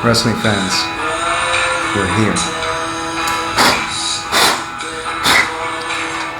Wrestling fans, we're here.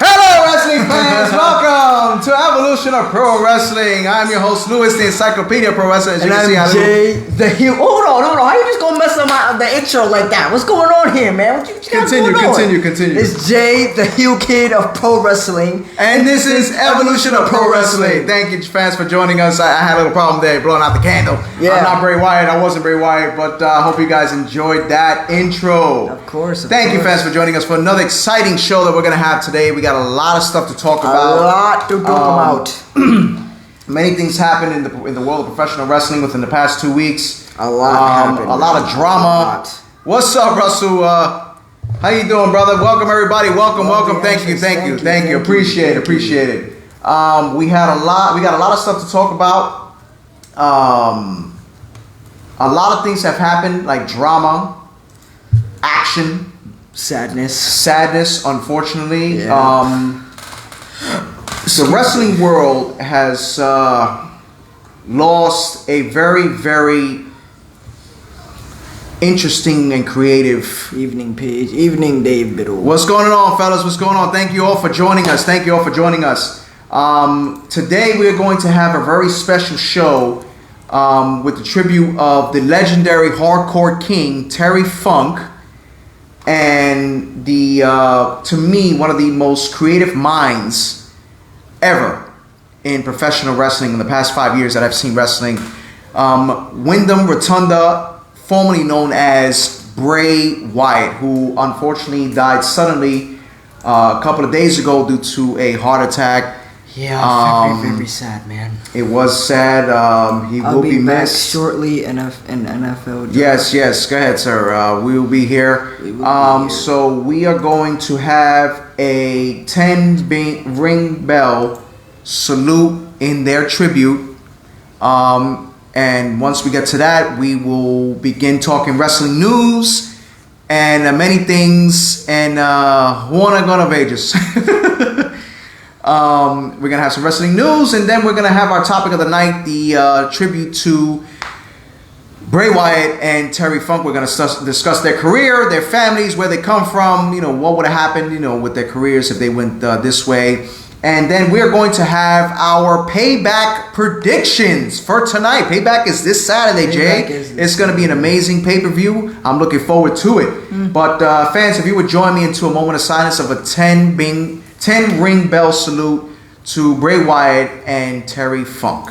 Hello, wrestling fans. Welcome to Evolution of Pro Wrestling. I'm your host, Louis, the Encyclopedia of Pro Wrestling. As you and can I'm see, Jay, the heel. Hold on. How you just gonna mess up the intro like that? What's going on here, man? What you got going on? Continue. It's Jay, the heel kid of pro wrestling. And this is Evolution of Pro Wrestling. Thank you, fans, for joining us. I had a little problem there, blowing out the candle. Yeah. I'm not Bray Wyatt. I wasn't Bray Wyatt, but I hope you guys enjoyed that intro. Of course. Thank you, fans, for joining us for another exciting show that we're going to have today. We got a lot of stuff to talk about. A lot to talk about. Many things happened in the world of professional wrestling within the past 2 weeks. A lot happened. A lot of drama. What's up, Russell? How you doing, brother? Welcome, everybody. Welcome. Thank you. Appreciate it. We got a lot of stuff to talk about. A lot of things have happened, like drama, action, sadness. Unfortunately, Yeah. the wrestling world has lost a very, very interesting and creative Evening Dave Biddle. What's going on, fellas? What's going on? Thank you all for joining us. Today we are going to have a very special show with the tribute of the legendary hardcore king Terry Funk, and to me, one of the most creative minds ever in professional wrestling in the past 5 years that I've seen wrestling. Wyndham Rotunda, formerly known as Bray Wyatt, who unfortunately died suddenly a couple of days ago due to a heart attack. Yeah, very sad, man. It was sad. He will be missed shortly in NFL. Yes. Go ahead, sir. We will be here. So we are going to have a 10 ring bell salute in their tribute. And once we get to that, we will begin talking wrestling news and many things. And Juana gonna Vegas. We're gonna have some wrestling news, and then we're gonna have our topic of the night, the tribute to Bray Wyatt and Terry Funk. We're gonna discuss their career, their families, where they come from, what would have happened, with their careers if they went this way. And then we're going to have our Payback predictions for tonight. Payback is this Saturday, Jay. It's going to be an amazing pay-per-view. I'm looking forward to it. But fans, if you would join me into a moment of silence of a 10 ring bell salute to Bray Wyatt and Terry Funk.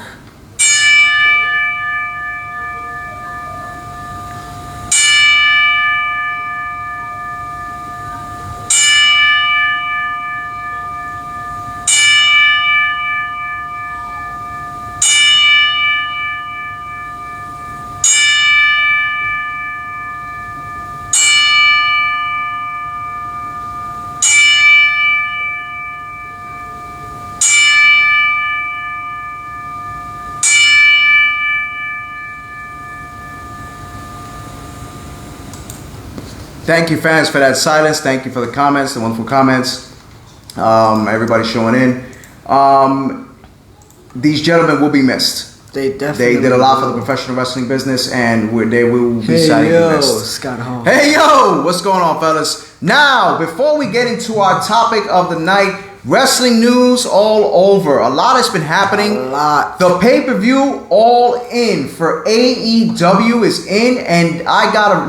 Thank you, fans, for that silence. Thank you for the comments, the wonderful comments. Everybody showing in. These gentlemen will be missed. They definitely did a lot for the professional wrestling business, and they will be sadly missed. Scott Hall. Hey, yo! What's going on, fellas? Now, before we get into our topic of the night, wrestling news all over. A lot has been happening. A lot. The pay-per-view All In for AEW is in, and I gotta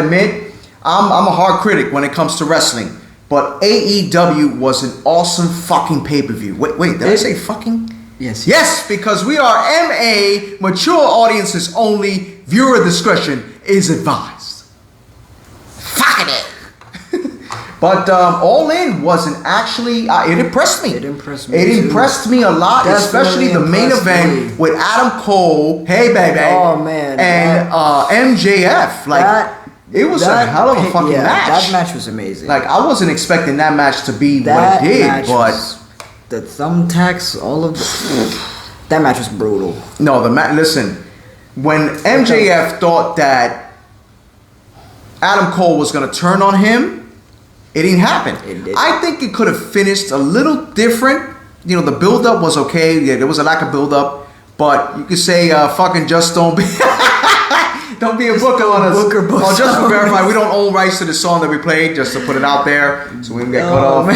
admit, I'm a hard critic when it comes to wrestling, but AEW was an awesome fucking pay-per-view. Wait, did I say fucking? Yes. Yes, because we are MA, mature audiences only, viewer discretion is advised. Fucking it. But All In wasn't actually, it impressed me. It impressed me. It impressed me a lot, especially the main event with Adam Cole, hey baby, oh man, and MJF. It was a hell of a fucking match. That match was amazing. I wasn't expecting that match to be what it did, but the thumbtacks, all of that match was brutal. No, listen, when MJF thought that Adam Cole was going to turn on him, it didn't happen. It did. I think it could have finished a little different. The build-up was okay. Yeah, there was a lack of build-up. But you could say fucking just don't be... Don't be a booker on us. Booker books. Oh, just to verify, we don't own rights to the song that we played, just to put it out there so we can get cut off.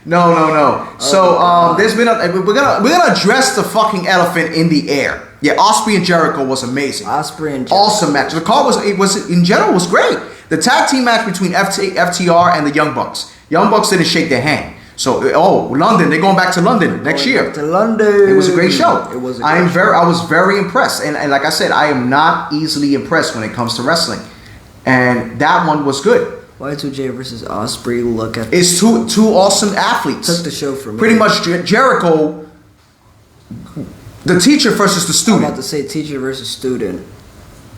No. So there's been we're gonna address the fucking elephant in the air. Yeah, Osprey and Jericho was amazing. Osprey and Jericho. Awesome match. The card was in general was great. The tag team match between FTR and the Young Bucks. Young Bucks didn't shake their hand. So London, they're going back to London next year. To London. It was a great show. It was. I was very impressed, and like I said, I am not easily impressed when it comes to wrestling, and that one was good. Y2J versus Osprey. Look at it's two awesome athletes. Took the show for me. Pretty much Jericho, the teacher versus the student. I'm about to say teacher versus student.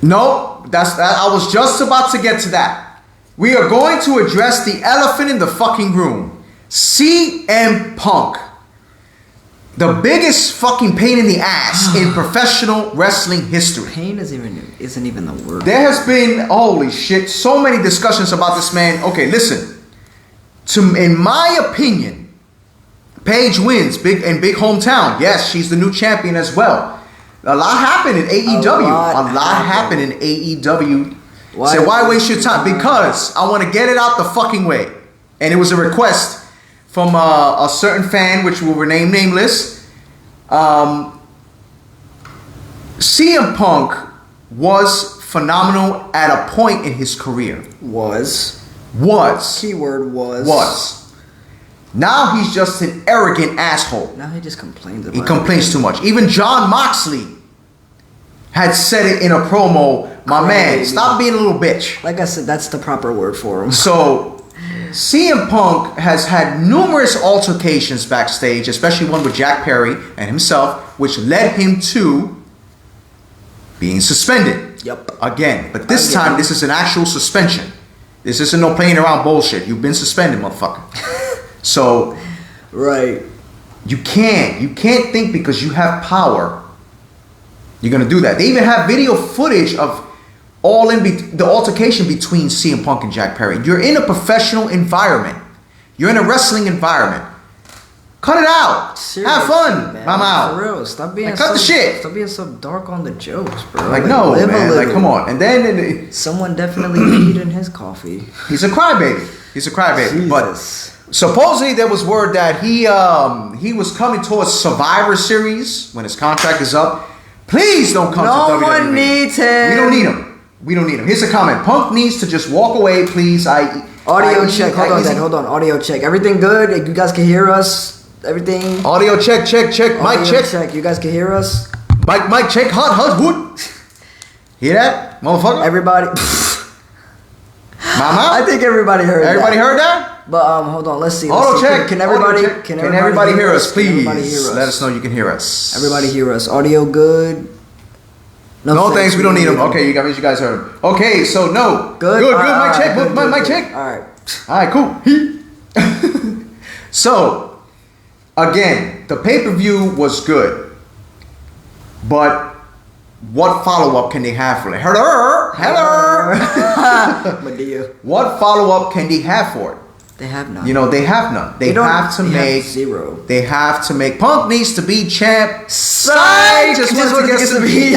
No, I was just about to get to that. We are going to address the elephant in the fucking room. CM Punk. The biggest fucking pain in the ass in professional wrestling history. Pain isn't even the word. There has been, holy shit, so many discussions about this man. Okay, listen. In my opinion, Paige wins big hometown. Yes, she's the new champion as well. A lot happened in AEW. A lot happened in AEW. Why waste your time? Because I want to get it out the fucking way. And it was a request from a certain fan, which will remain nameless. CM Punk was phenomenal at a point in his career. Was. Keyword was. Now he's just an arrogant asshole. Now he just complains about it. He complains too much. Even John Moxley had said it in a promo. My man, stop being a little bitch. Like I said, that's the proper word for him. So CM Punk has had numerous altercations backstage, especially one with Jack Perry and himself, which led him to being suspended. Yep. Again. But this time, this is an actual suspension. This isn't no playing around bullshit. You've been suspended, motherfucker. So, right. You can't think because you have power, you're gonna do that. They even have video footage of the altercation between CM Punk and Jack Perry. You're in a professional environment. You're in a wrestling environment. Cut it out. Seriously, have fun. Man. I'm out. For real. Stop being cut the shit. Stop being so dark on the jokes, bro. Like no, man. Like come on. And then someone definitely peed in his coffee. He's a crybaby. Jesus. But supposedly there was word that he was coming towards Survivor Series when his contract is up. Please don't come to WWE. No one needs him. We don't need him. Here's a comment. Punk needs to just walk away, please. Audio check. Hold on. Audio check. Everything good? You guys can hear us? Everything? Audio check. Mic check. You guys can hear us? Mic check. Hot wood. Hear that, motherfucker? Everybody. Mama? I think everybody heard that. Everybody heard that? But hold on. Let's see. Auto check. Can everybody hear us? Please. Let us know you can hear us. Everybody hear us. Audio good. No thanks. We don't need them. Okay, you guys heard them. Okay, so no. Good. Mic check. Mic check. All right. Cool. So, again, the pay-per-view was good, but what follow-up can they have for it? Hello. Medea. What follow-up can they have for it? They have none. They have none. They have zero. They have to make. Punk needs to be champ. Psych! Just what it gets to be.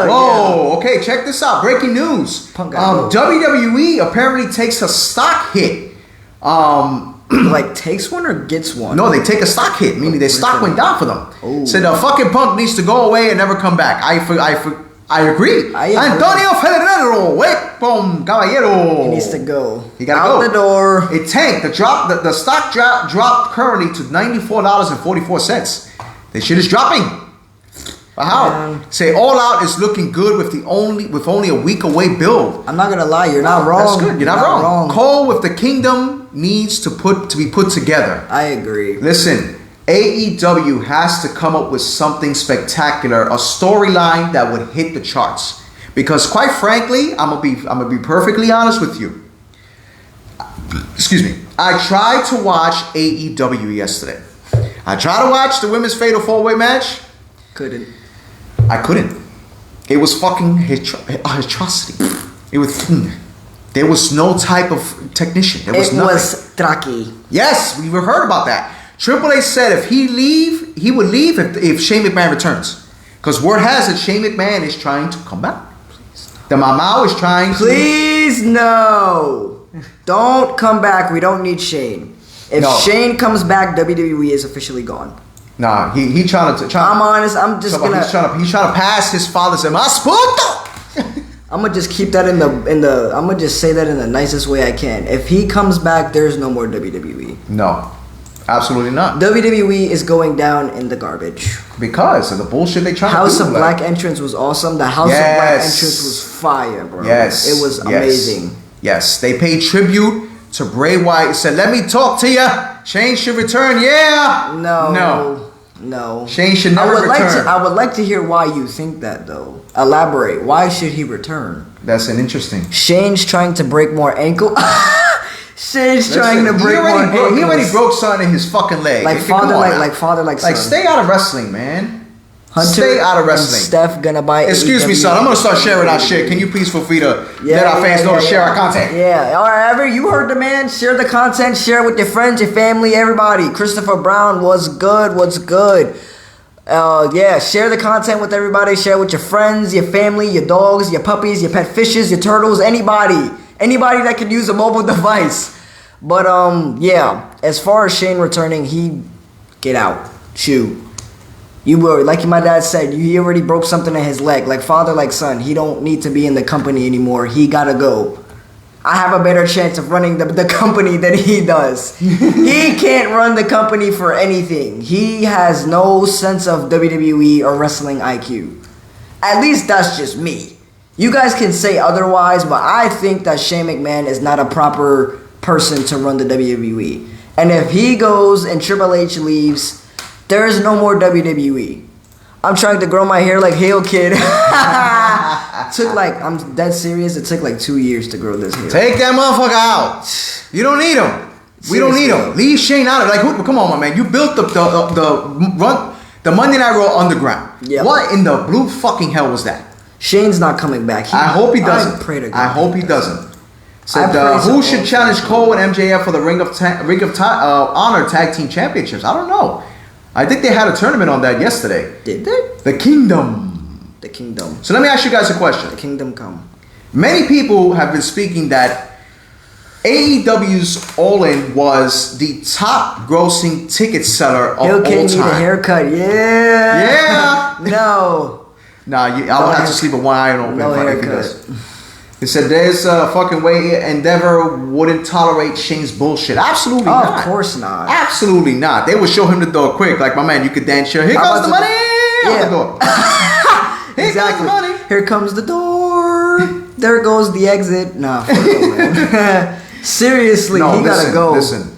Whoa. Okay, check this out. Breaking news. WWE apparently takes a stock hit. Like takes one or gets one? No, they take a stock hit, meaning their stock went down for them. Said the fucking Punk needs to go away and never come back. I agree. Antonio Ferrero, caballero. He needs to go. He gotta go. Out the door. It tanked. The stock dropped currently to $94.44. This shit is dropping. How? Say All Out is looking good with only a week away build. I'm not gonna lie, you're not wrong. That's good. You're not wrong. Cole with the Kingdom needs to be put together. I agree. Listen. AEW has to come up with something spectacular, a storyline that would hit the charts. Because quite frankly, I'm gonna be perfectly honest with you. Excuse me. I tried to watch AEW yesterday. I tried to watch the women's Fatal 4-Way match. I couldn't. It was fucking atrocity. There was no type of technician. There was nothing. It was Traki. Yes, we heard about that. Triple H said if he would leave if Shane McMahon returns. Because word has it, Shane McMahon is trying to come back. The Mamau is trying to... Please, no. Don't come back. We don't need Shane. If Shane comes back, WWE is officially gone. Nah, he trying to... I'm honest. I'm just gonna... He's trying to pass his father's... I'm gonna just keep that in the. I'm gonna just say that in the nicest way I can. If he comes back, there's no more WWE. No, absolutely not. WWE is going down in the garbage because of the bullshit they trying House to do. of Black entrance was awesome. The House of Black entrance was fire, bro. Yes, it was amazing. Yes, they paid tribute to Bray Wyatt. Said, "Let me talk to you. Shane should return." Yeah. No. Shane should never return. I would like to hear why you think that, though. Elaborate. Why should he return? That's an interesting. Shane's trying to break more ankle. Shane's trying to break more ankles. He already broke something in his fucking leg. Like father, like son. Like, stay out of wrestling, man. Hunter stay out of wrestling. And Steph gonna buy. Excuse me, son. I'm gonna start sharing our shit. Can you please feel free to let our fans know to share our content? Yeah. All right, Ever. You heard the man. Share the content. Share it with your friends, your family, everybody. Christopher Brown was good. What's good? Share the content with everybody. Share it with your friends, your family, your dogs, your puppies, your pet fishes, your turtles, anybody that can use a mobile device. But as far as Shane returning, he get out. Shoot. You were, like my dad said, he already broke something in his leg. Like father, like son. He don't need to be in the company anymore. He gotta go. I have a better chance of running the company than he does. He can't run the company for anything. He has no sense of WWE or wrestling IQ. At least that's just me. You guys can say otherwise, but I think that Shane McMahon is not a proper person to run the WWE. And if he goes and Triple H leaves, there is no more WWE. I'm trying to grow my hair like Hale Kid. I'm dead serious. It took like 2 years to grow this hair. Take that motherfucker out. You don't need him. We don't need him. Leave Shane out of it. Like, come on, my man. You built the Monday Night Raw underground. Yep. What in the blue fucking hell was that? Shane's not coming back. I hope he doesn't. I hope he doesn't. Said who should challenge Cole and MJF for the Ring of Honor Tag Team Championships? I don't know. I think they had a tournament on that yesterday. Did they? The Kingdom. So let me ask you guys a question. The Kingdom come. Many people have been speaking that AEW's All In was the top grossing ticket seller of all time. Need a haircut. Yeah. No. Nah, I would have to sleep with one eye open. No haircut. It said there's a fucking way Endeavor wouldn't tolerate Shane's bullshit. Absolutely not. Of course not. Absolutely not. They would show him the door quick. Like, my man, you could dance here. Here comes the money. Out the door. Here comes the money. Here comes the door. There goes the exit. Nah, fuck no, man. Seriously, he gotta go. Listen,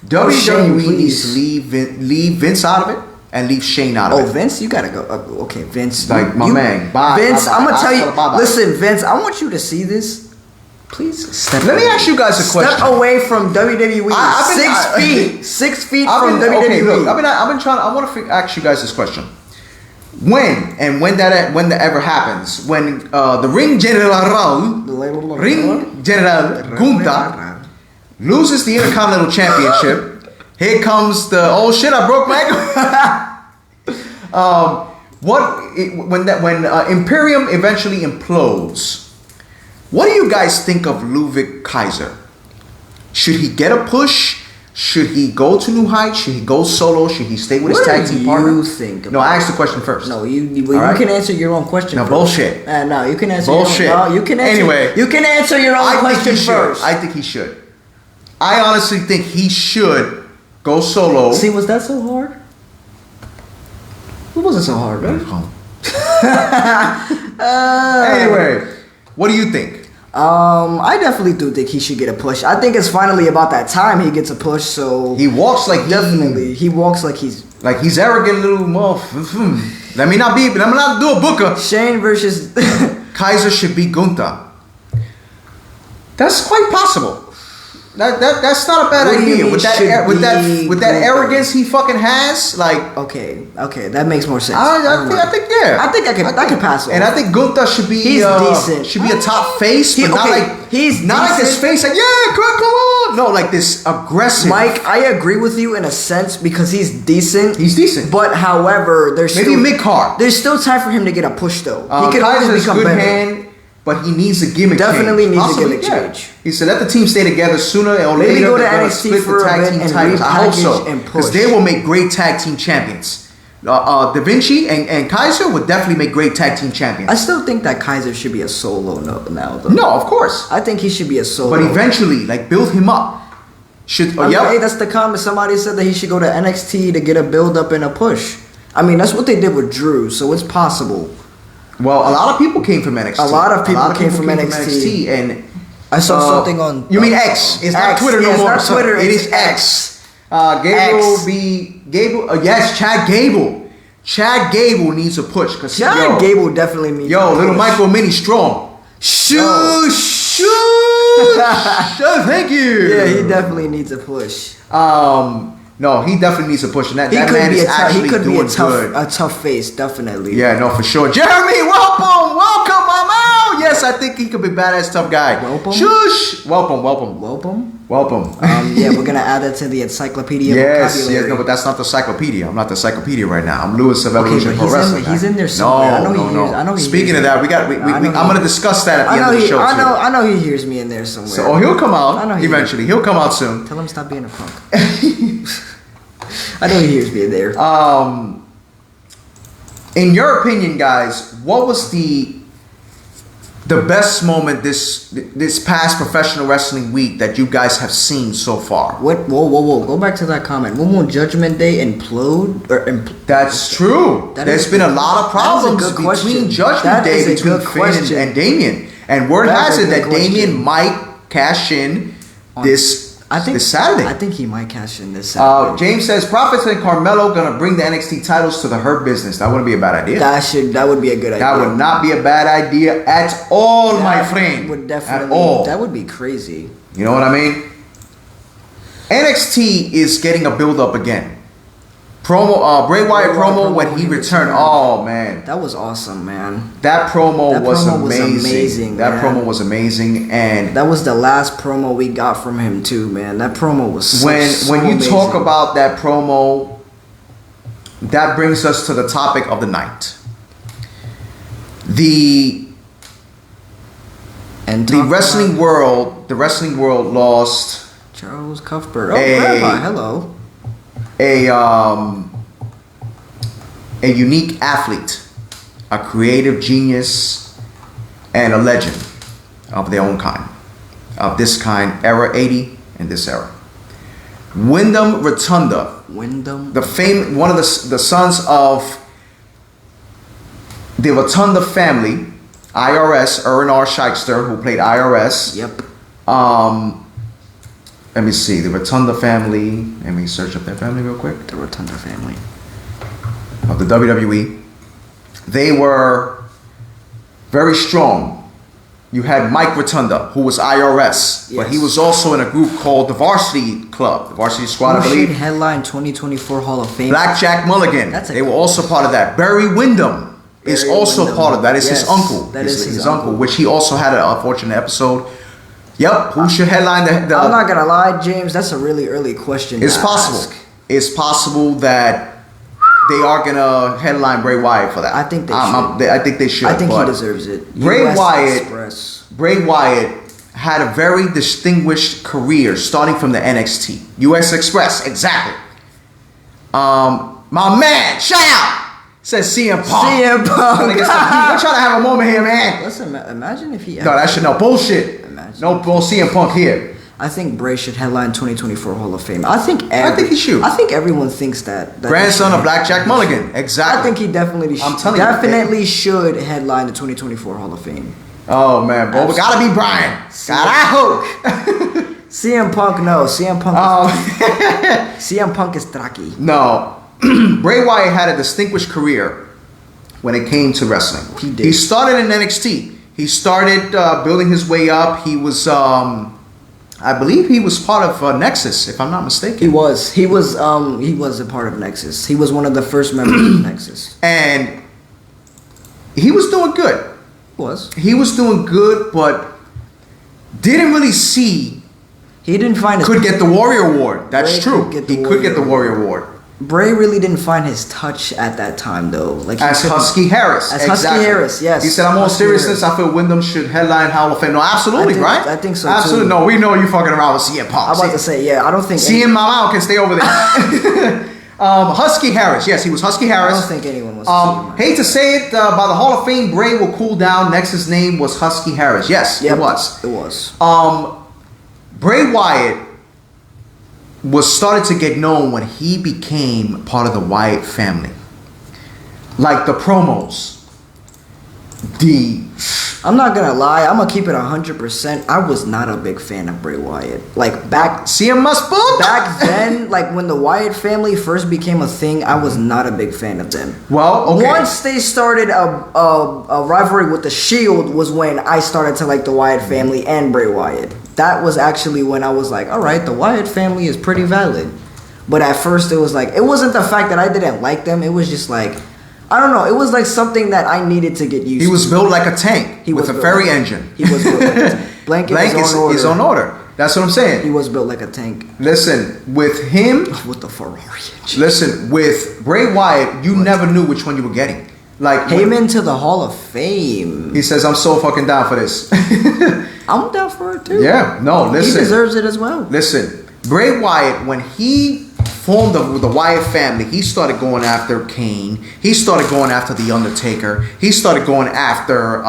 WWE needs to leave Vince out of it and leave Shane out of it. Oh, Vince, you gotta go. Okay, Vince. Like, my man. Bye. Vince, bye, I'm gonna tell you. bye. Listen, Vince, I want you to see this. Please step. Let me ask you guys a question. Step away from WWE. 6 feet from WWE. Okay, look, I've been trying. I want to ask you guys this question. When that ever happens, when the Ring General Gunta loses the Intercontinental Championship, here comes the I broke my ankle. When Imperium eventually implodes, what do you guys think of Ludwig Kaiser? Should he get a push? Should he go to new heights? Should he go solo? Should he stay with his tag team partner? What do you think? No, I asked the question first. No, you can answer your own question. No, first. Bullshit. No, you can answer. Bullshit. You can answer. Anyway, you can answer your own question first. I think he should. I honestly think he should go solo. See, was that so hard? It wasn't so hard, right? Anyway, what do you think? I definitely do think he should get a push. I think it's finally about that time he gets a push. So he walks like he walks like he's arrogant little Let me not do a booker. Shane versus Kaiser should be Gunther. That's quite possible. That's not a bad What do you idea. mean With should that be arrogance he fucking has, like. Okay, that makes more sense. I think yeah. I think I could pass off. And I think Gunther should be decent. Should be a top face, but not like he's not like this decent. face like yeah, come on. No, like this aggressive. Mike, I agree with you in a sense because he's decent. He's decent. But however, there's maybe still, mid-card. There's still time for him to get a push though. He can always Kaiser's become good better. hand, but he needs a gimmick. Definitely change. needs a Possibly, gimmick change. He said, "Let the team stay together sooner or Maybe later. go to They're gonna NXT split for the a tag bit team and titles. I hope so, repackage and because push. they will make great tag team champions. Da Vinci and Kaiser would definitely make great tag team champions. I still think that Kaiser should be a solo now though. No, of course. I think he should be a solo. But eventually, like build him up. Should Hey, that's the comment. Somebody said that he should go to NXT to get a build up and a push. I mean, that's what they did with Drew, so it's possible. Well, a lot of people came from NXT. A lot of people came from NXT. and I saw something on. You mean X? It's not Twitter no more. It's not Twitter. It It's is X. Gable. Yes, Chad Gable. Chad Gable needs a push because Chad Gable definitely needs. Yo, little Michael Mini strong. Shoo. Thank you. Yeah, he definitely needs a push. No, he definitely needs a push, and that man is actually doing good. A tough face, definitely. Yeah, no, for sure. Jeremy, welcome, Mama. Yes, I think he could be badass tough guy. Welcome. Shush. Welcome. Yeah, we're gonna add that to the encyclopedia vocabulary. Yes, no, but that's not the encyclopedia. I'm not the encyclopedia right now. I'm Lewis of Evolution Pro but Wrestling. he's in there somewhere. No. Speaking of that, I'm gonna discuss that at the end of the show too. I know he hears me in there somewhere. So he'll come out eventually. He'll come out soon. Tell him stop being a punk. I know he hears me in there. In your opinion, guys, what was the best moment this past professional wrestling week that you guys have seen so far? What? Whoa! Go back to that comment. When will Judgment Day implode? That's true. There's been a lot of problems between Judgment Day between Finn and Damien, and word has it that Damien might cash in this Saturday. I think he might cash in this Saturday. James says Profits and Carmelo gonna bring the NXT titles to the Hurt Business. That wouldn't be a bad idea. That would be a good idea. That would not be a bad idea at all, my friend. Would definitely. At all. That would be crazy. You know what I mean? NXT is getting a build up again. Bray Wyatt promo when he returned. Oh man, that was awesome, man. That promo was amazing. That man. promo was amazing, and that was the last promo we got from him too, man. That promo was so when you amazing. talk about that promo, that brings us to the topic of the night. The wrestling world lost Charles Cuthbert. Oh, Grandpa, hello. A unique athlete, a creative genius, and a legend of their own kind, of this kind, era 80 and this era. Wyndham Rotunda, one of the sons of the Rotunda family, IRS, Erwin R. Shyster, who played IRS. Yep. Let me see, the Rotunda family. Let me search up that family real quick. The Rotunda family. Of the WWE. They were very strong. You had Mike Rotunda, who was IRS, but he was also in a group called the Varsity Club, the Varsity Squad, I believe. Headline 2024 Hall of Fame. Blackjack Mulligan. They were also part of that. Barry Windham is also part of that. It's his uncle. That is his uncle, which he also had an unfortunate episode. Yep, who should headline the I'm not gonna lie, James, that's a really early question. It's possible. Ask. It's possible that they are gonna headline Bray Wyatt for that. I think they should. I think they should. I think he deserves it. Bray Wyatt had a very distinguished career starting from the NXT. US Express, exactly. My man, shout out! Says CM Punk. CM Punk. We're trying to have a moment here, man. Listen, imagine if he... No, that shit, no, bullshit. No CM Punk here. I think Bray should headline 2024 Hall of Fame. I think he should. I think everyone thinks that Grandson of Blackjack Mulligan. Exactly. I think he definitely should. I'm telling you. Definitely should headline the 2024 Hall of Fame. Oh, man. But we gotta be Brian. Gotta hope. CM Punk, no. CM Punk CM Punk is Traki. No. Bray Wyatt had a distinguished career when it came to wrestling. He did. He started in NXT. He started building his way up. He was, I I believe he was part of Nexus, if I'm not mistaken. He was. He was a part of Nexus. He was one of the first members of Nexus. And he was doing good. He was doing good, but didn't really see. He didn't find his... Could get the Warrior Award. That's Bray true. He could get the Warrior Award. Bray really didn't find his touch at that time, though. Like as Husky Harris. As Husky Harris, yes. He said, I'm all seriousness, I feel Wyndham should headline Hall of Fame. No, absolutely, right? I think so, absolutely. too. No, we know you fucking around with CM Punk. I'm about to say, yeah, I don't think... CM Mama can stay over there. Husky Harris. Yes, he was Husky Harris. I don't think anyone was. Hate to say it, by the Hall of Fame, Bray will cool down. Nexus name was Husky Harris. Yes, it was. It was. Bray Wyatt was started to get known when he became part of the Wyatt family. Like the promos. I'm not gonna lie, I'm gonna keep it 100%. I was not a big fan of Bray Wyatt. Like back then, like when the Wyatt family first became a thing, I was not a big fan of them. Well, okay. Once they started a rivalry with the Shield was when I started to like the Wyatt family and Bray Wyatt. That was actually when I was like, all right, the Wyatt family is pretty valid. But at first it was like, it wasn't the fact that I didn't like them. It was just like, I don't know. It was like something that I needed to get used to. He was built like a tank with a ferry engine. He was built like a tank. Blanket is his own order. That's what I'm saying. He was built like a tank. Listen, with him... with the Ferrari engine. Listen, with Bray Wyatt, you never knew which one you were getting. Like Heyman to the Hall of Fame. He says, I'm so fucking down for this. I'm down for it too. Yeah, no, listen. He deserves it as well. Listen, Bray Wyatt, when he formed the Wyatt family, he started going after Kane. He started going after The Undertaker. He started going after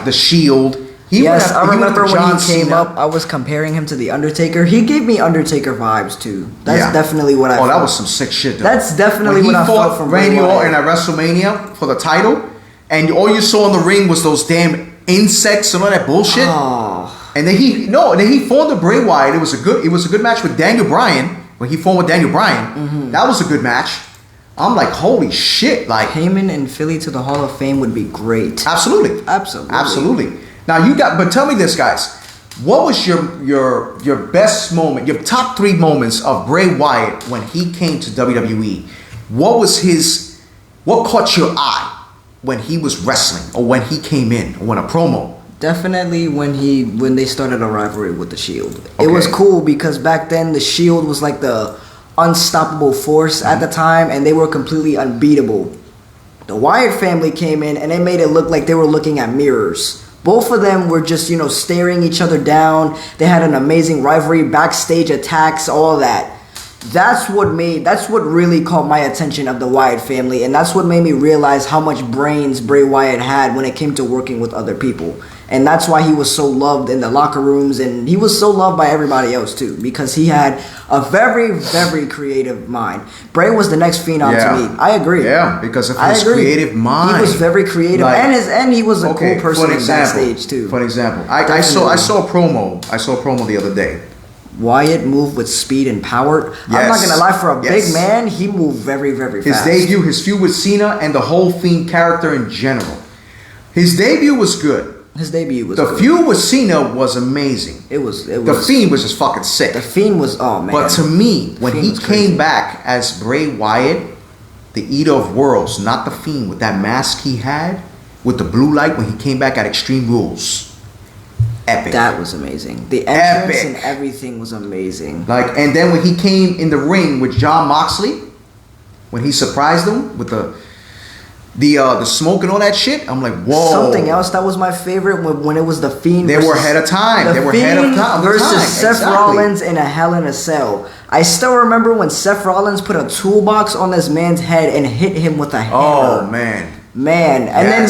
The Shield. I remember when he came up, I was comparing him to The Undertaker. He gave me Undertaker vibes too. That's definitely what I felt. That was some sick shit though. That's definitely what I felt from Randy Orton at WrestleMania for the title, and all you saw in the ring was those damn insects and all that bullshit. Oh. And then he formed the Bray Wyatt. It was a good match with Daniel Bryan. When he formed with Daniel Bryan, that was a good match. I'm like, holy shit! Like Heyman and Philly to the Hall of Fame would be great. Absolutely. Now but tell me this, guys. What was your best moment, your top 3 moments of Bray Wyatt when he came to WWE? What caught your eye when he was wrestling or when he came in or when a promo? Definitely when they started a rivalry with the Shield. Okay. It was cool because back then the Shield was like the unstoppable force at the time and they were completely unbeatable. The Wyatt family came in and they made it look like they were looking at mirrors. Both of them were just, staring each other down. They had an amazing rivalry, backstage attacks, all that. That's what really caught my attention of the Wyatt family, and that's what made me realize how much brains Bray Wyatt had when it came to working with other people. And that's why he was so loved in the locker rooms, and he was so loved by everybody else too, because he had a very, very creative mind. Bray was the next phenom to me. I agree. Yeah, because of his creative mind. He was very creative, and he was a cool person backstage too. For example, I saw a promo. I saw a promo the other day. Wyatt moved with speed and power. Yes. I'm not gonna lie, for a big man, he moved very, very fast. His debut, his feud with Cena, and the whole Fiend character in general. His debut was good. The feud with Cena was amazing. It was. The Fiend was just fucking sick. The Fiend was, oh man. But to me, when he came back as Bray Wyatt, the Eater of Worlds, not the Fiend, with that mask he had, with the blue light when he came back at Extreme Rules. Epic. That was amazing. The entrance and everything was amazing. And then when he came in the ring with Jon Moxley, when he surprised him with the smoke and all that shit, I'm like, whoa. Something else that was my favorite when it was the Fiend. They were ahead of time. Versus Seth Rollins in a Hell in a Cell. I still remember when Seth Rollins put a toolbox on this man's head and hit him with a hammer. Oh man. And then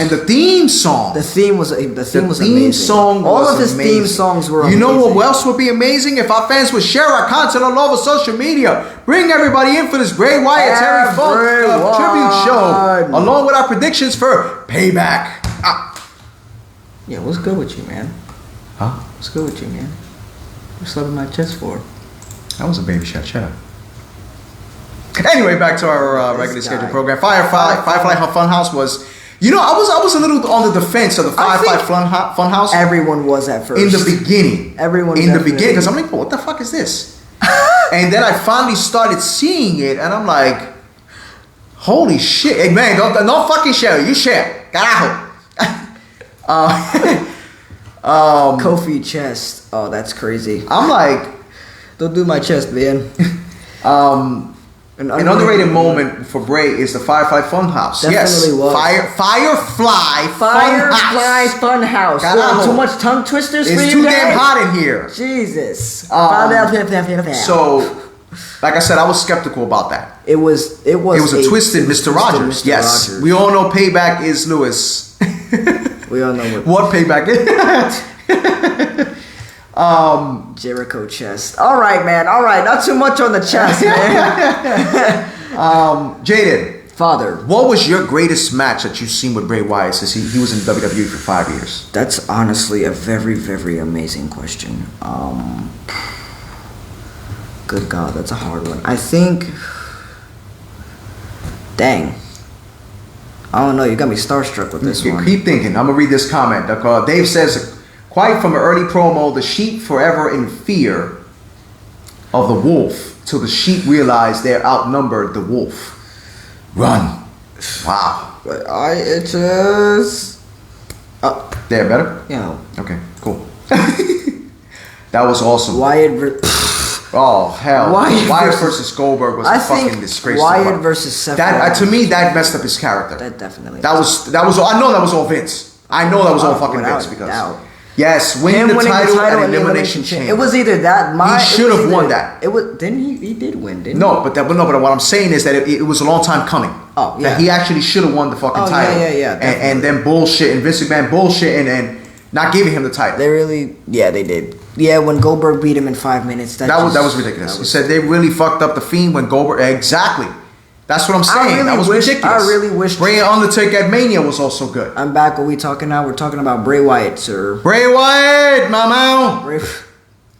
the theme song. The theme was amazing. All of his theme songs were amazing. You know what else would be amazing? If our fans would share our content all over social media. Bring everybody in for this Bray Wyatt Terry Funk tribute show, along with our predictions for Payback. Yeah, what's good with you, man? Huh? What's good with you, man? What's slapping my chest for? That was a baby shot. Shut up. Anyway, back to our regularly scheduled program. Firefly Funhouse was You know, I was a little on the defense of the Firefly Funhouse. Everyone was at first. In the beginning. Everyone in the beginning, because I'm like, what the fuck is this? And then I finally started seeing it, and I'm like, holy shit. Hey, man, don't fucking share. You share. Carajo. Kofi chest. Oh, that's crazy. I'm like, don't do my chest, man. An underrated moment for Bray is the Firefly Funhouse. Definitely was. Firefly Funhouse. Too much tongue twisters for you It's too damn hot in here. Jesus. So, like I said, I was skeptical about that. It was a twisted Mr. Rogers. Yes. Rogers. We all know Payback is Lewis. We all know what Payback is. Jericho chest. All right, man. All right. Not too much on the chest, man. Jaden. Father. What was your greatest match that you've seen with Bray Wyatt since he was in WWE for 5 years? That's honestly a very, very amazing question. Good God, that's a hard one. I think... Dang. I don't know. You got me starstruck with this one. Keep thinking. I'm going to read this comment. Dave says... Quite from an early promo, the sheep forever in fear of the wolf till the sheep realize they're outnumbered the wolf. Run. Wow. It just... There, better? Yeah. Okay, cool. That was awesome. Wyatt oh, hell. Wyatt versus Goldberg was a fucking disgrace. Wyatt versus Seth Rollins. To me, that messed up his character. That definitely. I know that was all Vince. I know that was all fucking Vince because... Doubt. Yes, winning the title at Elimination Chamber. It was either that. He should have won that. It was. Didn't he? He did win, didn't he? But what I'm saying is that it was a long time coming. Oh, yeah. That he actually should have won the fucking title. Yeah. And then bullshit and Vince McMahon bullshit and not giving him the title. They really, they did. Yeah, when Goldberg beat him in 5 minutes, that was ridiculous. He said they really fucked up the Fiend when Goldberg. Exactly. That's what I'm saying. That was ridiculous. I really wish Bray and Undertaker at Mania was also good. I'm back. What we talking now? We're talking about Bray Wyatt, sir. Bray Wyatt, mama.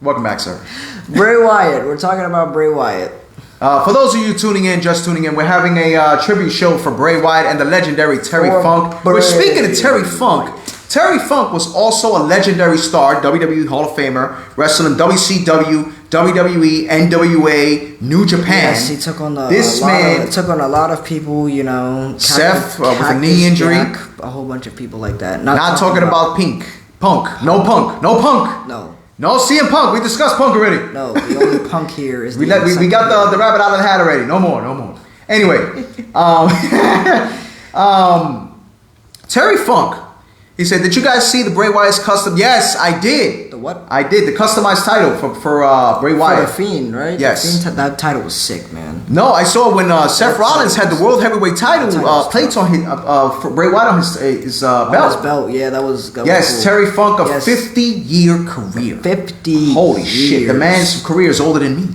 Welcome back, sir. Bray Wyatt. We're talking about Bray Wyatt. For those of you just tuning in, we're having a tribute show for Bray Wyatt and the legendary Terry Funk. We're speaking of Terry Funk. Terry Funk was also a legendary star, WWE Hall of Famer, wrestling WCW, WWE, NWA, New Japan. Yes, he took on a lot of people, you know. Seth with a knee injury. Jack, a whole bunch of people like that. Not talking about Punk. No Punk. No CM Punk. We discussed Punk already. No, the only Punk here is we got the rabbit out of the hat already. No more. Anyway, Terry Funk. He said, "Did you guys see the Bray Wyatt's custom?" Yes, I did. The what? I did. The customized title for Bray Wyatt. For the Fiend, right? Yes. That title was sick, man. No, I saw when Seth Rollins had the World Heavyweight title plates on his for Bray Wyatt on his belt. His belt, yeah, that was cool. Terry Funk, a 50-year career. 50 Holy years. shit, the man's career is older than me.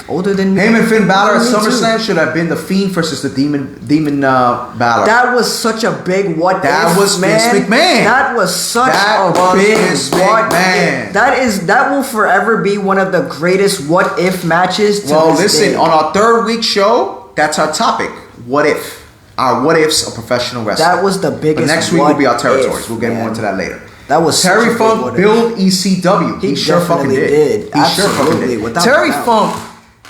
Older than me. Him and Finn Balor at SummerSlam should have been the Fiend versus the Demon Balor. That was such a big what that if, was man. Vince McMahon. That was such a big what if. That will forever be one of the greatest what if matches. Well, listen, on our third week show, that's our topic. What if? Our what ifs of professional wrestling. That was the biggest. But next week will be our territories. We'll get more into that later. That was Terry Funk built ECW. He sure fucking did. He sure fucking did.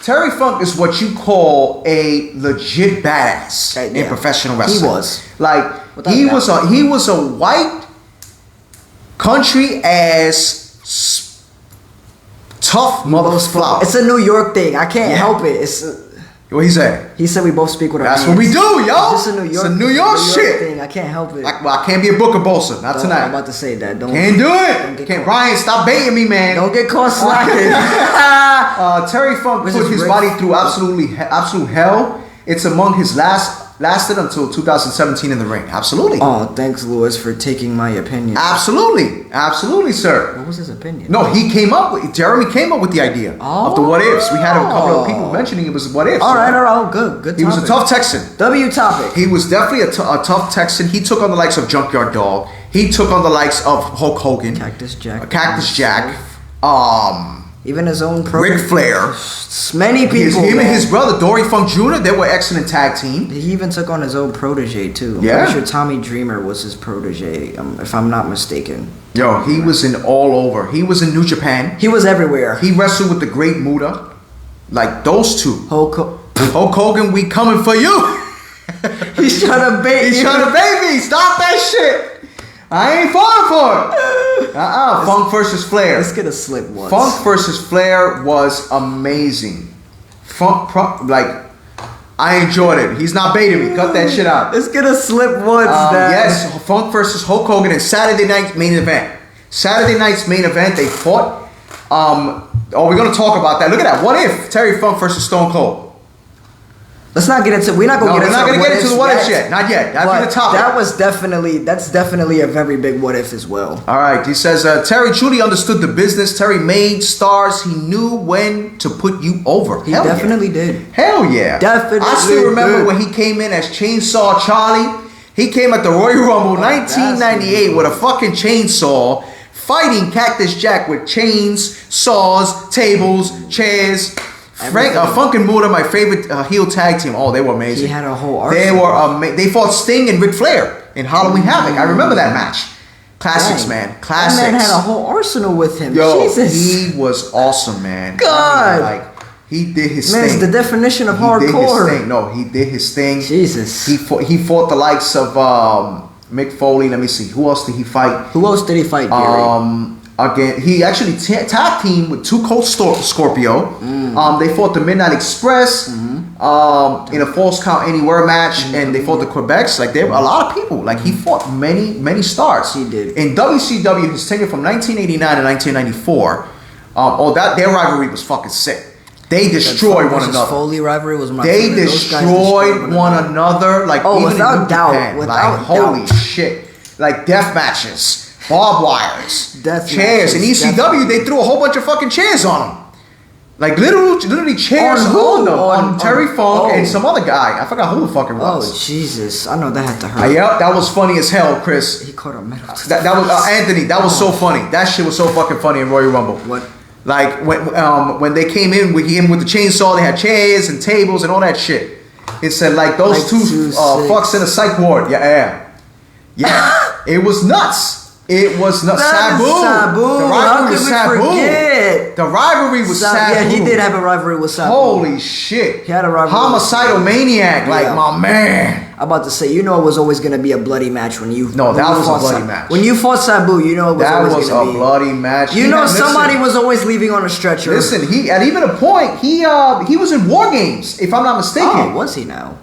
Terry Funk is what you call a legit badass in professional wrestling. He was. He was a white country ass tough motherfucker. It's a New York thing. I can't help it. What he say? He said we both speak with our hands. That's what we do, yo. It's a New York shit. Thing. I can't help it. I can't be a Booker Bolsa. Not tonight. I'm about to say that. Can't do it. Can't. Ryan, stop baiting me, man. Don't get caught slacking. Terry Funk put his body through absolute hell. It's among his lasted until 2017 in the ring. Absolutely. Oh, thanks, Lewis, for taking my opinion. Absolutely, sir. What was his opinion? No, Jeremy came up with the idea of the what ifs. We had a couple of people mentioning it was what ifs. All right, good topic. He was a tough Texan. W topic. He was definitely a tough Texan. He took on the likes of Junkyard Dog. He took on the likes of Hulk Hogan. Cactus Jack. Even his own Ric Flair. Many people. Him and his brother, Dory Funk Jr., they were excellent tag team. He even took on his own protege, too. I'm pretty sure Tommy Dreamer was his protege, if I'm not mistaken. Yo, he was in all over. He was in New Japan. He was everywhere. He wrestled with the Great Muta. Like, those two. Hulk Hogan, we coming for you. He's trying to bait He's trying to bait me. Stop that shit. I ain't falling for it. Funk versus Flair. Let's get a slip once. Funk versus Flair was amazing. I enjoyed it. He's not baiting me. Cut that shit out. Let's get a slip once. Yes, Funk versus Hulk Hogan in Saturday night's main event. Saturday night's main event, they fought. We're gonna talk about that. Look at that. What if Terry Funk versus Stone Cold? Let's not get into. We're not gonna get into the what ifs yet. Not yet. That'd be the topic. That's definitely a very big what if as well. All right. He says Terry truly understood the business. Terry made stars. He knew when to put you over. He definitely did. Hell yeah. Definitely. I still remember when he came in as Chainsaw Charlie. He came at the Royal Rumble 1998 with a fucking chainsaw, fighting Cactus Jack with chains, saws, tables, chairs. Funk and Muta, my favorite heel tag team. Oh, they were amazing. He had a whole arsenal. They fought Sting and Ric Flair in Halloween Havoc. I remember that match. Classics, man. Classics. That man had a whole arsenal with him. Yo, Jesus. he was awesome, man. God. He did his thing. Man's the definition of hardcore. He did his thing. Jesus. He fought the likes of Mick Foley. Let me see. Who else did he fight? Who else did he fight, Gary? Again, he actually tag teamed with Two Cold Scorpio. They fought the Midnight Express in a Falls Count Anywhere match, and they fought the Quebecs. Like, there were a lot of people. Like, he fought many stars. He did. In WCW, his tenure from 1989 to 1994. Their rivalry was fucking sick. They destroyed one another. Foley rivalry was my favorite. They destroyed one another. Like, even without doubt. Japan. Holy shit! Like, death matches. Barbed wires, chairs. In ECW, they threw a whole bunch of fucking chairs on them. Like, literally chairs on them. On Terry Funk and some other guy. I forgot who the fuck it was. Oh, Jesus. I know that had to hurt. Yep, that was funny as hell, Chris. He caught a metal. That was Anthony. That was so funny. That shit was so fucking funny in Royal Rumble. What? Like, when they came in with him with the chainsaw, they had chairs and tables and all that shit. It said, like, those two fucks in a psych ward. Yeah. It was nuts. It was not Sabu. The rivalry was Sabu. The rivalry was Sabu. Yeah, he did have a rivalry with Sabu. Holy shit. He had a rivalry. Homicidal maniac, like my man. I'm about to say, it was always going to be a bloody match when you. No, that was a bloody match. When you fought Sabu, it was always going to be. That was a bloody match. Somebody was always leaving on a stretcher. Listen, at even a point, he was in War Games, if I'm not mistaken. Oh, was he now?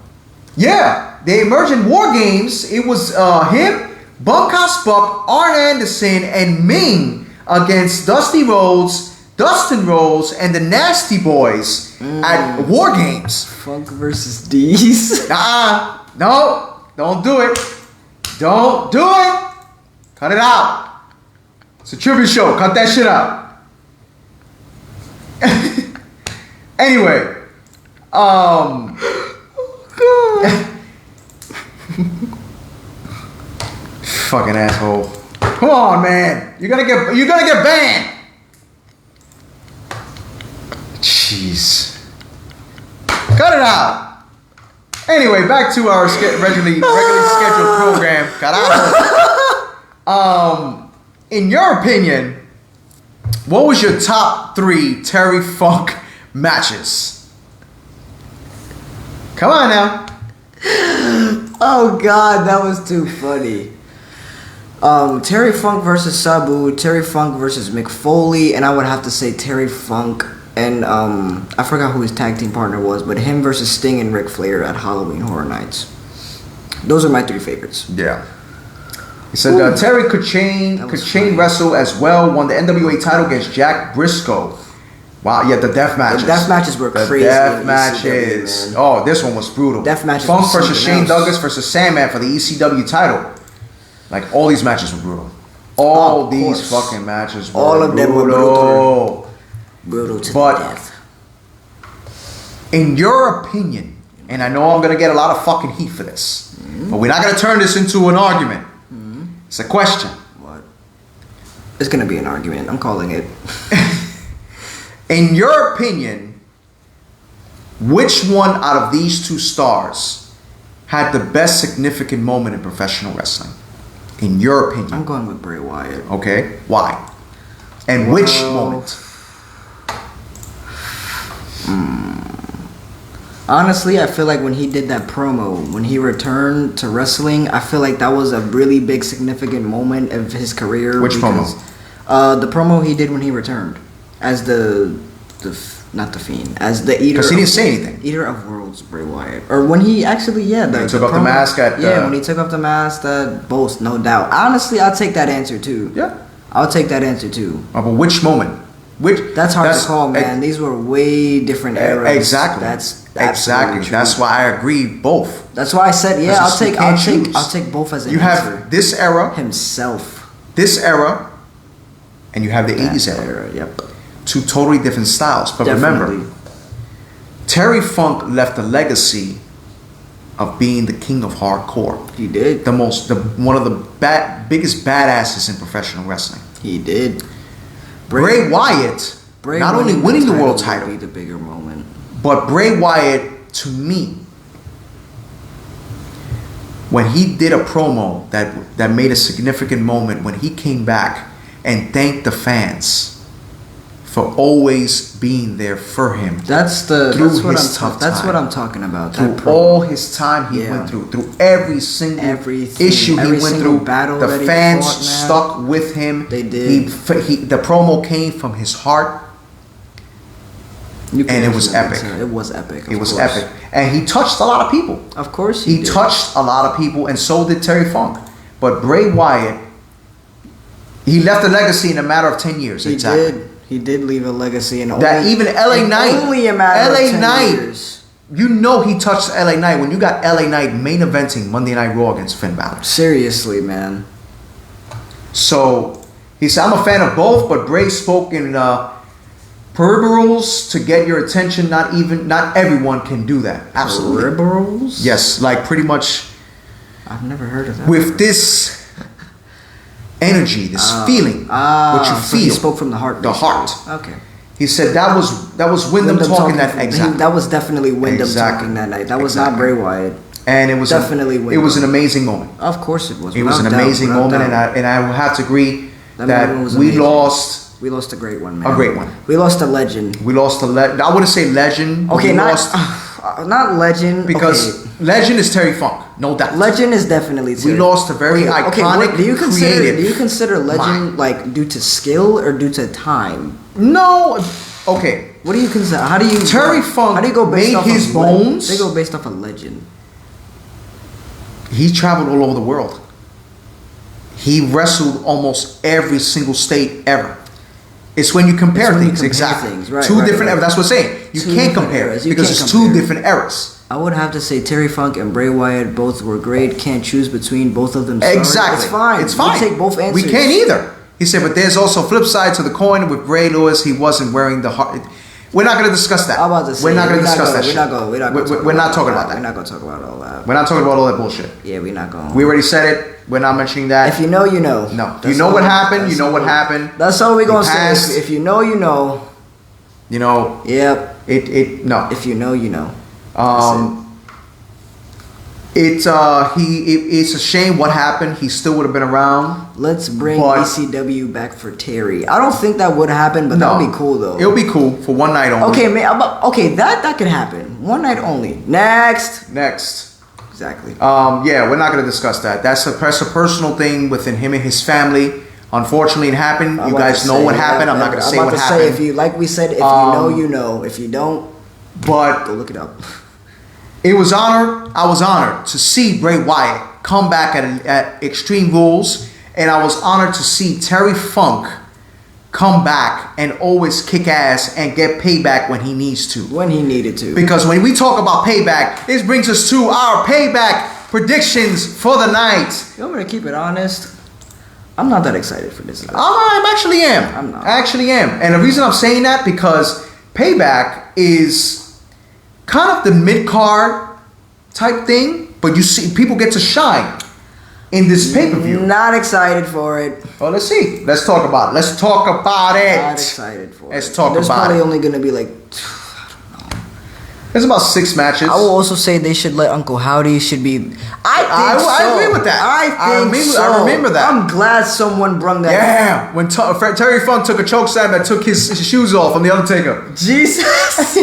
Yeah, they emerged in War Games. It was him. Bunkhouse Buck, Arn Anderson, and Ming against Dustin Rhodes, and the Nasty Boys at War Games. Funk versus D's. No, don't do it. Don't do it. Cut it out. It's a tribute show. Cut that shit out. Anyway, fucking asshole. Come on, man. You're gonna get banned. Jeez. Cut it out. Anyway, back to our regularly scheduled program. In your opinion, what was your top 3 Terry Funk matches? Come on now. Oh God, that was too funny. Terry Funk versus Sabu, Terry Funk versus Mick Foley, and I would have to say Terry Funk and I forgot who his tag team partner was, but him versus Sting and Ric Flair at Halloween Horror Nights. Those are my 3 favorites. Yeah. He said Terry could chain wrestle as well. Won the NWA title against Jack Briscoe. Wow, yeah, the death matches. The death matches were crazy. The death matches. Oh, this one was brutal. Death matches. Funk versus Shane Douglas versus Sandman for the ECW title. Like, all these matches were brutal. All these fucking matches were brutal. All of them were brutal. Brutal to the death. In your opinion, and I know I'm going to get a lot of fucking heat for this, but we're not going to turn this into an argument. It's a question. What? It's going to be an argument. I'm calling it. In your opinion, which one out of these two stars had the best significant moment in professional wrestling? In your opinion. I'm going with Bray Wyatt. Okay. Why? And which moment? Honestly, I feel like when he did that promo, when he returned to wrestling, I feel like that was a really big, significant moment of his career. Which promo? The promo he did when he returned as not the Fiend, as the eater. Because he didn't say anything. Eater of Worlds, Bray Wyatt, or when he actually, He took off the mask at. when he took off the mask, that boast, no doubt. Honestly, I'll take that answer too. Yeah. I'll take that answer too. But which moment? That's hard to call, man. These were way different eras. Exactly. Exactly. True. That's why I agree both. That's why I said, yeah, I'll take both as an You answer. have this era, Himself. this era, and you have the 80s era. Yep. Two totally different styles. But Definitely. remember, Terry Funk left a legacy of being the king of hardcore. He did. One of the biggest badasses in professional wrestling. He did. Bray Wyatt, not only winning the world title, would be the bigger moment. but Bray Wyatt, to me, when he did a promo that made a significant moment, when he came back and thanked the fans for always being there for him. That's what I'm talking about. Through all his time he went through every single issue he went through, battle the fans stuck with him. They did. The promo came from his heart, and it was epic. It was epic. It was epic, and he touched a lot of people. Of course, he touched a lot of people, and so did Terry Funk. But Bray Wyatt, he left a legacy in a matter of 10 years. He did leave a legacy in even LA Knight. Only a matter of 10 Knight. years. You know he touched LA Knight when you got LA Knight main eventing Monday Night Raw against Finn Balor. Seriously, man. So he said, I'm a fan of both, but Bray spoke in peripherals to get your attention. Not everyone can do that. Absolutely. Peripherals? Yes, like pretty much. I've never heard of that. With this energy, this feeling, what you feel. So he spoke from the heart. The heart. Okay. He said that was Wyndham talking that exactly. That was definitely Wyndham talking that night. That was not Bray Wyatt. And it was definitely Wyndham. It was an amazing moment. Of course it was. It was an amazing moment, and I will have to agree that we lost. We lost a great one, man. A great one. We lost a legend. We lost a legend. I wouldn't say legend. Okay, not legend. Because legend is Terry Funk, no doubt. Legend is definitely Terry. We lost a very iconic, do you creative. consider legend like due to skill or due to time? No. Okay. What do you consider? How do you Terry Funk how do you go based made off his of bones? They go based off a legend. He traveled all over the world. He wrestled almost every single state ever. It's when you compare things, exactly. Two different eras. That's what I'm saying. You can't compare it because it's two different eras. I would have to say Terry Funk and Bray Wyatt both were great. Can't choose between both of them. Exactly. Sorry. It's fine. It's fine. We take both answers. We can't either. He said, but there's also a flip side to the coin with Ray Lewis. He wasn't wearing the heart. We're not going to discuss that. I'm about to say, we're not going to discuss that shit. We're not talking about that. We're not going to talk about all that. We're not talking about all that bullshit. Yeah, we're not going. We already said it. We're not mentioning that. If you know, you know. No. You know what happened. You know what happened. That's all we're going to say. If you know, you know. You know. Yep. No. If you know, you know. It's a shame what happened. He still would have been around. Let's bring ECW back for Terry. I don't think that would happen, but that would be cool though. It'll be cool for one night only. Okay, man. Okay, that could happen. One night only. Next. Exactly. Yeah, we're not gonna discuss that. That's a personal thing within him and his family. Unfortunately, it happened. You guys know what happened. I'm not gonna say what happened. I'm about to say, if you, like we said, if you know, you know. If you don't, but go look it up. I was honored to see Bray Wyatt come back at Extreme Rules, and I was honored to see Terry Funk come back and always kick ass and get payback when he needs to. When he needed to. Because when we talk about payback, this brings us to our payback predictions for the night. You want me to keep it honest? I'm not that excited for this. I actually am. I'm not. I actually am. And the reason I'm saying that, because payback is kind of the mid-card type thing, but you see people get to shine. in this pay-per-view. Not excited for it. Well, let's see. Let's talk about it. Let's talk about it. Not excited for it. Let's talk There's about probably it. only gonna be like. There's about 6 matches. I will also say they should let Uncle Howdy should be. I agree with that. I remember that. I'm glad someone brung that. Yeah, when Terry Funk took a choke slam and took his shoes off from the Undertaker. Jesus.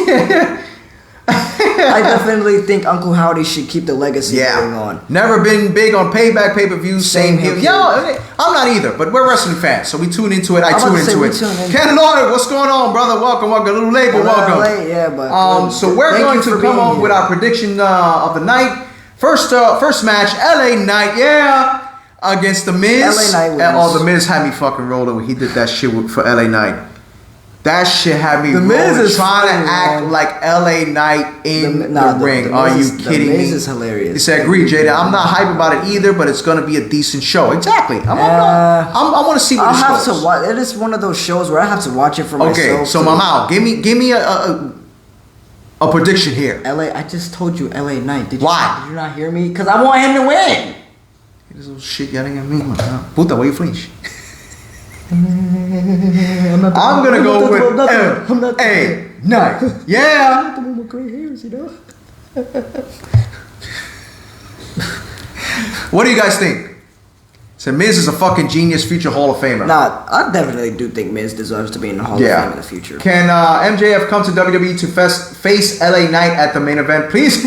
I definitely think Uncle Howdy should keep the legacy going on. Never been big on Payback pay-per-views. Same here. Yo, I'm not either, but we're wrestling fans, so we tune into it. I tune into it. Ken Lloyd, what's going on, brother? Welcome. A little late, but welcome. Late, yeah, but so we're going to come on with our prediction of the night. First match, LA Knight, against the Miz. LA Knight wins. Oh, the Miz had me fucking rolling when he did that shit for LA Knight. That shit had me Miz rolling, is trying funny, to act man. like LA Knight in the ring. Are you kidding me? The Miz is hilarious. He said, "Agree, Jada. I'm not hype about it either, but it's gonna be a decent show." Exactly. I want to see what I'll this have goes. to watch. It is one of those shows where I have to watch it for myself. Okay, so Mamau, give me a prediction here. LA. I just told you LA Knight. Why? Did you not hear me? Because I want him to win. This little shit yelling at me. Puta, why you flinch? I'm gonna go with LA Knight. Yeah. The one with gray hairs, you know. What do you guys think? So Miz is a fucking genius, future Hall of Famer. Nah, I definitely do think Miz deserves to be in the Hall of Fame in the future. Can MJF come to WWE to face LA Knight at the main event, please?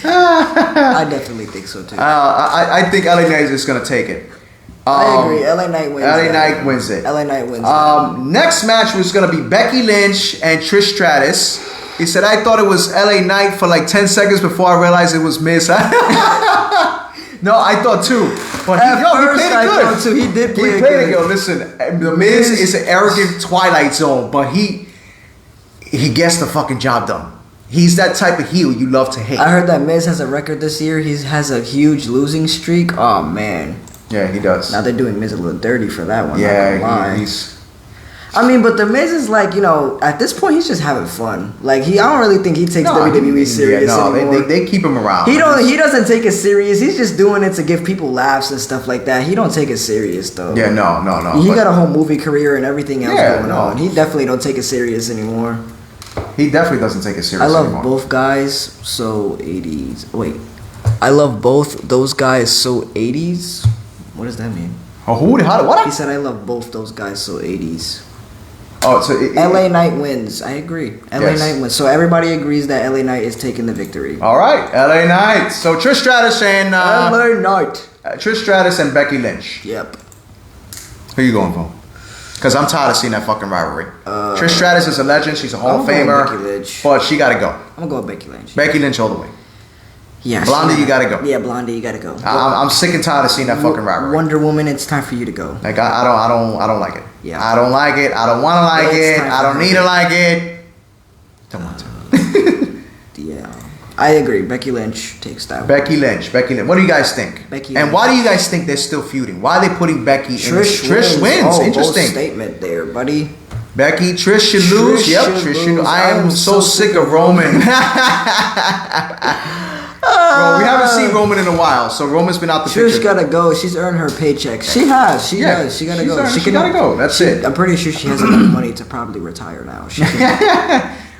I definitely think so too. I think LA Knight is just gonna take it. I agree. LA Knight wins. LA Knight wins it. LA Knight wins. Next match was gonna be Becky Lynch and Trish Stratus. He said, "I thought it was LA Knight for like 10 seconds before I realized it was Miz." No, I thought too. But he played it good. Too. He did play it good. Listen, the Miz is an arrogant Twilight Zone, but he gets the fucking job done. He's that type of heel you love to hate. I heard that Miz has a record this year. He has a huge losing streak. Oh man. Yeah, he does. Now they're doing Miz a little dirty for that one. Yeah, I mean, but the Miz is like, at this point he's just having fun. Like I don't really think he takes WWE serious anymore. They keep him around. He doesn't take it serious. He's just doing it to give people laughs and stuff like that. He don't take it serious though. Yeah, no. He got a whole movie career and everything else going on. He definitely don't take it serious anymore. He definitely doesn't take it serious I love anymore. both guys so 80s. Wait. I love both those guys so 80s. What does that mean? Oh, what? He said I love both those guys so 80s. Oh, so LA Knight wins. I agree. LA Knight wins. So everybody agrees that LA Knight is taking the victory. All right, LA Knight. So Trish Stratus and LA Knight. Trish Stratus and Becky Lynch. Yep. Who you going for? Because I'm tired of seeing that fucking rivalry. Trish Stratus is a legend. She's a Hall of Famer. Becky Lynch. But she got to go. I'm going to go with Becky Lynch. Becky Lynch all the way. Yeah. Blondie, you got to go. Yeah, Blondie, you got to go. I'm sick and tired of seeing that fucking rivalry. Wonder Woman, it's time for you to go. Like I don't like it. Yeah. I don't like it. I don't want to like it. I don't need to like it. Don't want to. Yeah. I agree. Becky Lynch takes that. Becky Lynch. What do you guys think? Becky and Lynch. why do you guys think they're still feuding? Why are they putting Becky in? Trish wins. Oh, interesting bold statement there, buddy. Becky, Trish should lose. Yep, Trish should lose. I am so sick of Roman. Bro, we haven't seen Roman in a while, so Roman's been out the picture. Trish gotta go. She's earned her paycheck. She has. She does. She gotta go. She gotta go. That's it. I'm pretty sure she has enough money to probably retire now.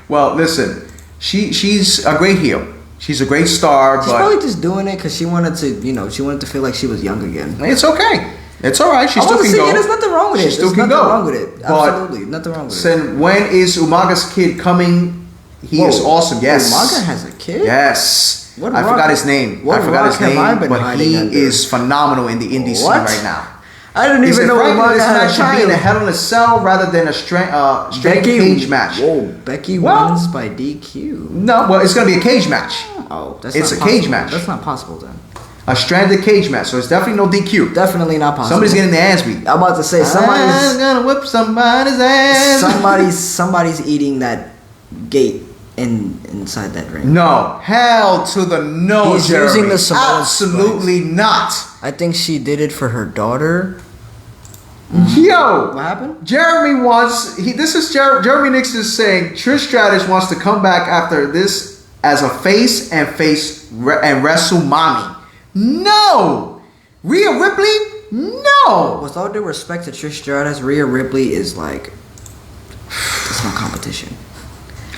Well, listen, she's a great heel. She's a great star, she's but probably just doing it because she wanted to feel like she was young again. It's okay. It's all right. She still can go. There's nothing wrong with it. There's nothing wrong with it. Absolutely, nothing wrong with it. When is Umaga's kid coming? He is awesome. Yes. Umaga has a kid? Yes. I forgot his name. But he is phenomenal in the indie scene right now. I didn't even know Umaga had a should be in a Hell in a Cell rather than a straight cage match. Whoa, Becky wins by DQ. No, well, it's going to be a cage match. Oh, it's a cage match. That's not possible then. A stranded cage match, so it's definitely no DQ. Definitely not possible. Somebody's getting their ass beat. I'm about to say somebody's gonna whip somebody's ass. Somebody's eating that gate inside that ring. No, hell to the no. He's Jeremy. using the Samoan absolutely spikes. not. I think she did it for her daughter. Yo, what happened? Jeremy wants. Jeremy Nix is saying Trish Stratus wants to come back after this as a face and wrestle mommy. No. Rhea Ripley? No. With all due respect to Trish Stratus, Rhea Ripley is like, it's no competition.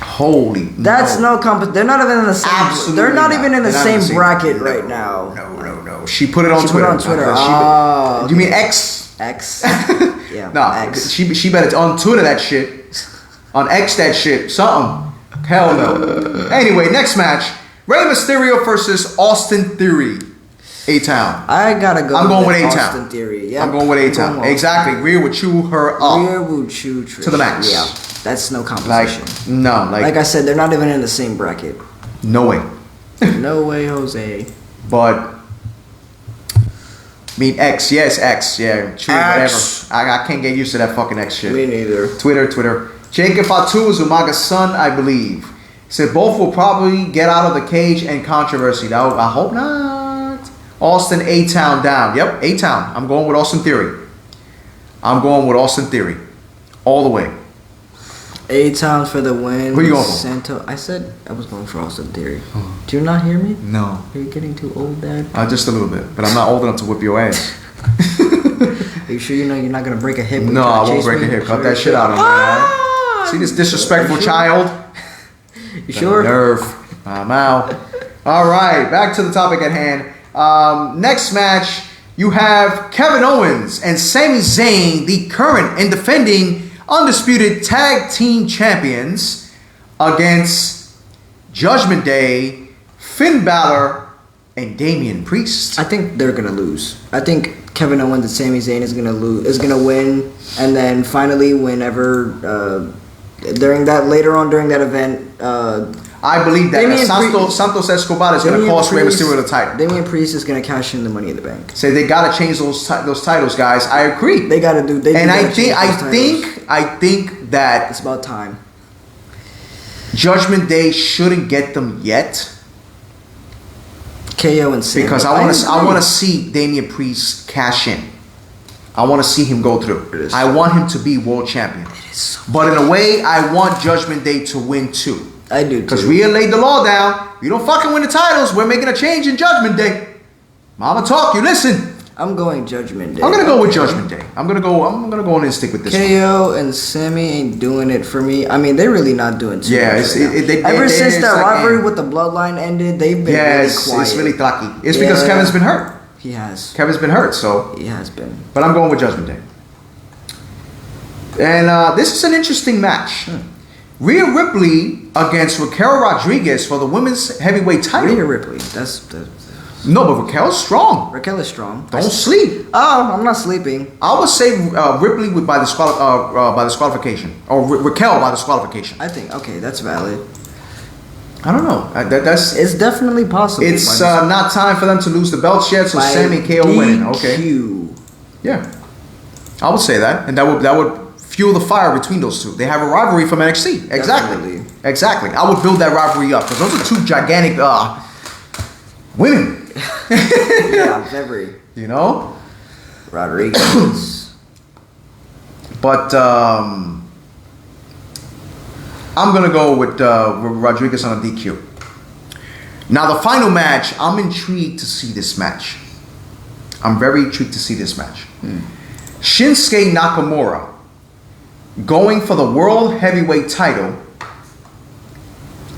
Holy. That's no competition. They're not even in the same. Absolutely they're not even in the They're same not bracket No, right now. No. She put it on She Twitter. put it on Twitter. Do you mean X? X. Yeah. No, X. she better on Twitter that shit. On X that shit. Something. Hell no. Anyway, next match. Rey Mysterio versus Austin Theory. A-Town. I gotta go. I'm going with A-Town. Austin Theory. Yep. I'm going with A-Town. Exactly. Rhea would chew her up. Rhea would chew Trish. To the max. Yeah. That's no competition. Like I said, they're not even in the same bracket. no way. No way, Jose. But I mean X, yes, X, yeah, true, X. whatever. I can't get used to that fucking X shit. Me neither. Twitter. Jacob Fatu is Umaga's son, I believe. He said both will probably get out of the cage and controversy. Now, I hope not. Austin A-Town down. Yep, A-Town. I'm going with Austin Theory. All the way. A-Town for the win. Who you going for? Santo. I said I was going for Austin Theory. Do you not hear me? No. Are you getting too old, Dad? Just a little bit. But I'm not old enough to whip your ass. Are you sure you know you're not going to break a hip? No, I won't break a hip. Cut that shit out of me, man. See this disrespectful child? You sure? Nerve. I'm out. All right, back to the topic at hand. Next match, you have Kevin Owens and Sami Zayn, the current and defending undisputed tag team champions, against Judgment Day, Finn Balor, and Damian Priest. I think they're gonna lose. I think Kevin Owens and Sami Zayn is gonna win, and then finally, whenever later on during that event, I believe that Santos Escobar is going to cost Rey Mysterio the title. Damian Priest is going to cash in the Money in the Bank. Say they got to change those titles, guys. I agree. They got to do. I think that it's about time. Judgment Day shouldn't get them yet. KO and Sami. Because I want to see Damian Priest cash in. I want to see him go through. I want him to be world champion. But in a way, I want Judgment Day to win too. I do too. Because Rhea laid the law down. You don't fucking win the titles. We're making a change in Judgment Day. Mama talk, you listen. I'm going Judgment Day. I'm gonna go with Judgment Day. I'm gonna go on and stick with this. KO and Sami ain't doing it for me. I mean, they're really not doing too much. Ever since that rivalry with the Bloodline ended, they've been really quiet. It's really cocky. It's because Kevin's been hurt. He has. Kevin's been hurt, so he has been. But I'm going with Judgment Day. And this is an interesting match. Rhea Ripley against Raquel Rodriguez for the women's heavyweight title. Rhea Ripley. No, but Raquel's strong. Raquel is strong. Don't sleep. Oh, I'm not sleeping. I would say Ripley by disqualification, or Raquel by disqualification. I think that's valid. I don't know. It's definitely possible. It's not time for them to lose the belts yet, so Sami and KO winning. Okay. Yeah, I would say that, and that would fuel the fire between those two. They have a rivalry from NXT. Exactly. I would build that rivalry up because those are two gigantic women. Yeah, very. You know, Rodriguez. But I'm gonna go with Rodriguez on a DQ. Now the final match, I'm intrigued to see this match. I'm very intrigued to see this match. Shinsuke Nakamura going for the World Heavyweight title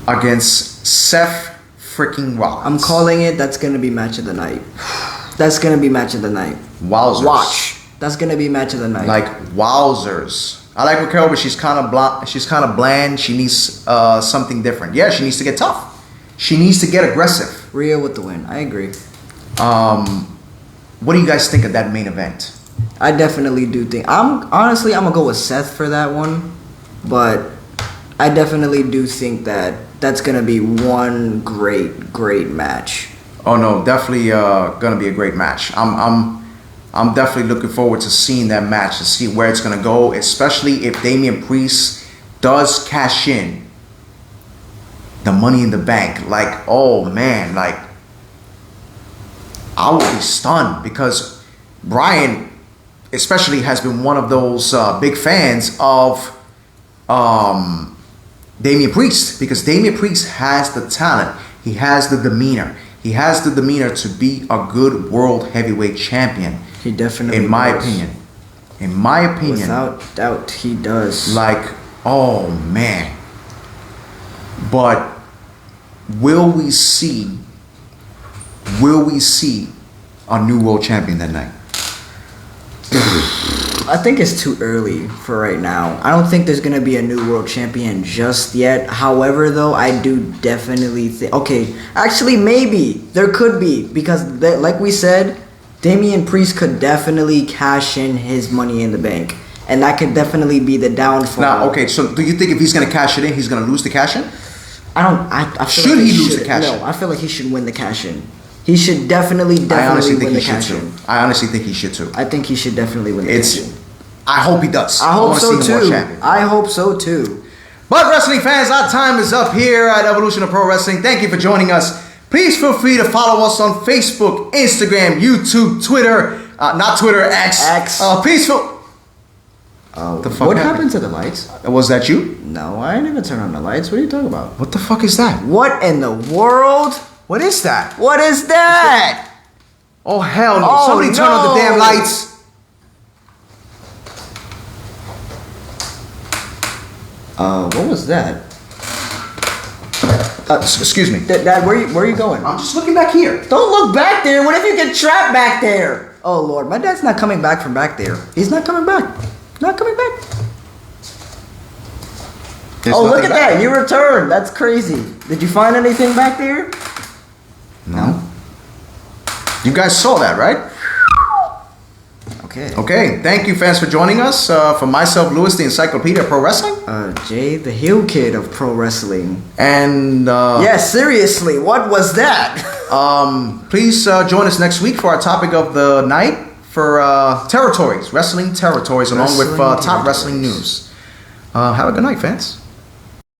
against Seth freaking Rollins. I'm calling it. That's gonna be match of the night. That's gonna be match of the night. Wowzers. Watch. That's gonna be match of the night. Like wowzers. I like Raquel, but she's kind of bland. She needs something different. Yeah, she needs to get tough. She needs to get aggressive. Rhea with the win. I agree. What do you guys think of that main event? I definitely do think. I'm gonna go with Seth for that one, but I definitely do think that's gonna be one great match. Oh no, definitely gonna be a great match. I'm definitely looking forward to seeing that match, to see where it's gonna go, especially if Damian Priest does cash in the Money in the Bank. Like, oh man, like I would be stunned because Brian especially has been one of those big fans of Damian Priest, because Damian Priest has the talent, he has the demeanor, He has the demeanor to be a good world heavyweight champion. He definitely in my does. opinion. In my opinion. Without doubt, he does. Like, oh man. But will we see a new world champion that night? I think it's too early for right now. I don't think there's going to be a new world champion just yet. However, though, I do definitely think... Okay, actually, maybe. There could be. Because, like we said, Damian Priest could definitely cash in his Money in the Bank. And that could definitely be the downfall. Now, okay, so do you think if he's going to cash it in, he's going to lose the cash in? I feel Should like he lose the cash in? No, I feel like he should win the cash in. He should definitely win the cash in. I honestly think he should too. I think he should definitely win the cash in. I hope he does. I hope wanna so see him more too. champion. I hope so too. But wrestling fans, our time is up here at Evolution of Pro Wrestling. Thank you for joining us. Please feel free to follow us on Facebook, Instagram, YouTube, Twitter. Not Twitter, X. Please feel... the fuck What happened to the lights? Was that you? No, I didn't even turn on the lights. What are you talking about? What the fuck is that? What in the world? What is that? What is that? Oh, hell no. Oh, Somebody turn on the damn lights. What was that? Excuse me. Dad, where are you going? I'm just looking back here. Don't look back there. What if you get trapped back there? Oh, Lord. My dad's not coming back from back there. He's not coming back. Not coming back. There's oh, look nothing at back that. You returned. That's crazy. Did you find anything back there? No. You guys saw that, right? Okay. Okay. Thank you, fans, for joining us. For myself, Louis, the Encyclopedia of Pro Wrestling. Jay, the heel kid of pro wrestling. And... yeah, seriously. What was that? Please join us next week for our topic of the night for territories, wrestling territories, along with top wrestling news. Have a good night, fans.